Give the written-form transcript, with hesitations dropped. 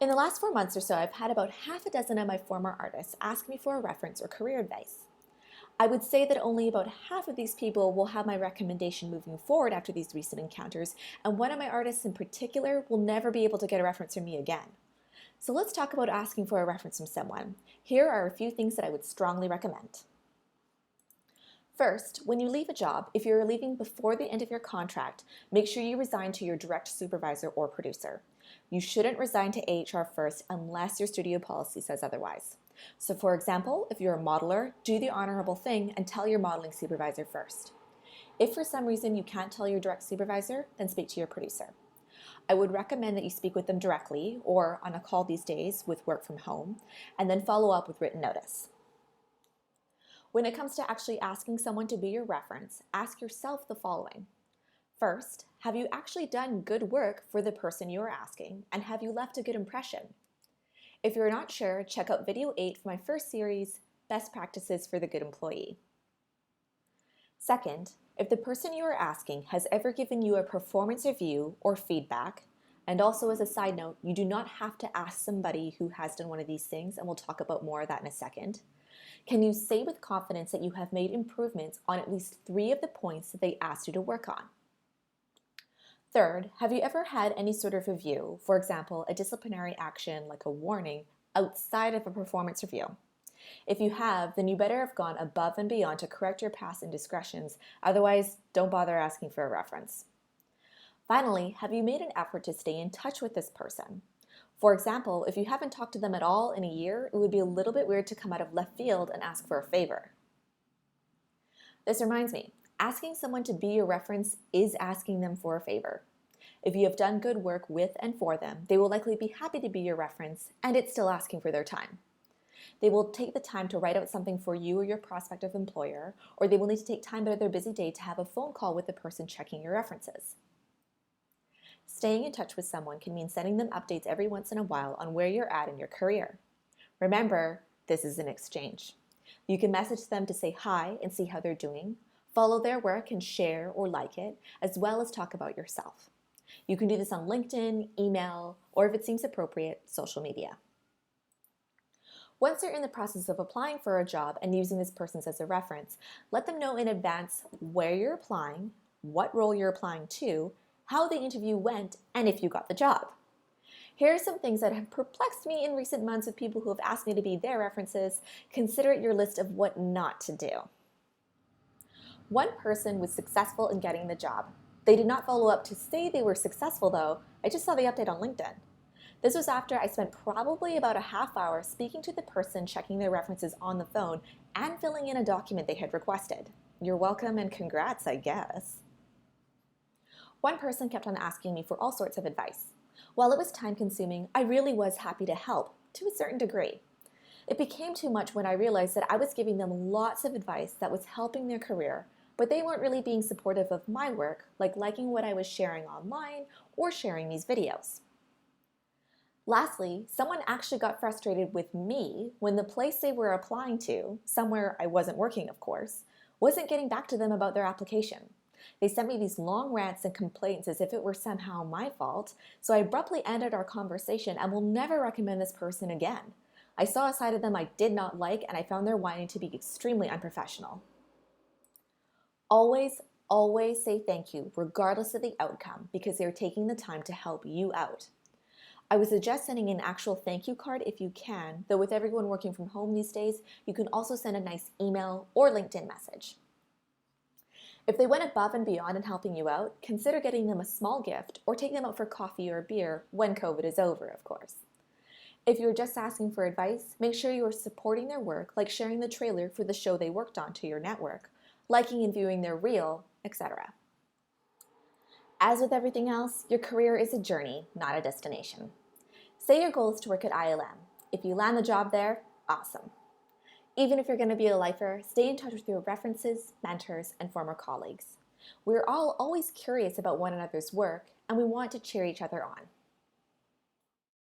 In the last 4 months or so, I've had about half a dozen of my former artists ask me for a reference or career advice. I would say that only about half of these people will have my recommendation moving forward after these recent encounters, and one of my artists in particular will never be able to get a reference from me again. So let's talk about asking for a reference from someone. Here are a few things that I would strongly recommend. First, when you leave a job, if you're leaving before the end of your contract, make sure you resign to your direct supervisor or producer. You shouldn't resign to HR first unless your studio policy says otherwise. So for example, if you're a modeler, do the honorable thing and tell your modeling supervisor first. If for some reason you can't tell your direct supervisor, then speak to your producer. I would recommend that you speak with them directly or on a call these days with work from home, and then follow up with written notice. When it comes to actually asking someone to be your reference, ask yourself the following. First, have you actually done good work for the person you are asking, and have you left a good impression? If you're not sure, check out video 8 for my first series, Best Practices for the Good Employee. Second, if the person you are asking has ever given you a performance review or feedback, and also as a side note, you do not have to ask somebody who has done one of these things, and we'll talk about more of that in a second. Can you say with confidence that you have made improvements on at least 3 of the points that they asked you to work on? Third, have you ever had any sort of review, for example, a disciplinary action like a warning, outside of a performance review? If you have, then you better have gone above and beyond to correct your past indiscretions, otherwise don't bother asking for a reference. Finally, have you made an effort to stay in touch with this person? For example, if you haven't talked to them at all in a year, it would be a little bit weird to come out of left field and ask for a favor. This reminds me, asking someone to be your reference is asking them for a favor. If you have done good work with and for them, they will likely be happy to be your reference, and it's still asking for their time. They will take the time to write out something for you or your prospective employer, or they will need to take time out of their busy day to have a phone call with the person checking your references. Staying in touch with someone can mean sending them updates every once in a while on where you're at in your career. Remember, this is an exchange. You can message them to say hi and see how they're doing, follow their work and share or like it, as well as talk about yourself. You can do this on LinkedIn, email, or if it seems appropriate, social media. Once you're in the process of applying for a job and using this person as a reference, let them know in advance where you're applying, what role you're applying to, how the interview went, and if you got the job. Here are some things that have perplexed me in recent months with people who have asked me to be their references. Consider it your list of what not to do. One person was successful in getting the job. They did not follow up to say they were successful though. I just saw the update on LinkedIn. This was after I spent probably about a half hour speaking to the person checking their references on the phone and filling in a document they had requested. You're welcome and congrats, I guess. One person kept on asking me for all sorts of advice. While it was time-consuming, I really was happy to help, to a certain degree. It became too much when I realized that I was giving them lots of advice that was helping their career, but they weren't really being supportive of my work, like liking what I was sharing online or sharing these videos. Lastly, someone actually got frustrated with me when the place they were applying to, somewhere I wasn't working of course, wasn't getting back to them about their application. They sent me these long rants and complaints as if it were somehow my fault, so I abruptly ended our conversation and will never recommend this person again. I saw a side of them I did not like, and I found their whining to be extremely unprofessional. Always, always say thank you, regardless of the outcome, because they're taking the time to help you out. I would suggest sending an actual thank you card if you can, though with everyone working from home these days, you can also send a nice email or LinkedIn message. If they went above and beyond in helping you out, consider getting them a small gift or take them out for coffee or beer when COVID is over, of course. If you're just asking for advice, make sure you are supporting their work, like sharing the trailer for the show they worked on to your network, liking and viewing their reel, etc. As with everything else, your career is a journey, not a destination. Say your goal is to work at ILM. If you land the job there, awesome. Even if you're going to be a lifer, stay in touch with your references, mentors, and former colleagues. We're all always curious about one another's work, and we want to cheer each other on.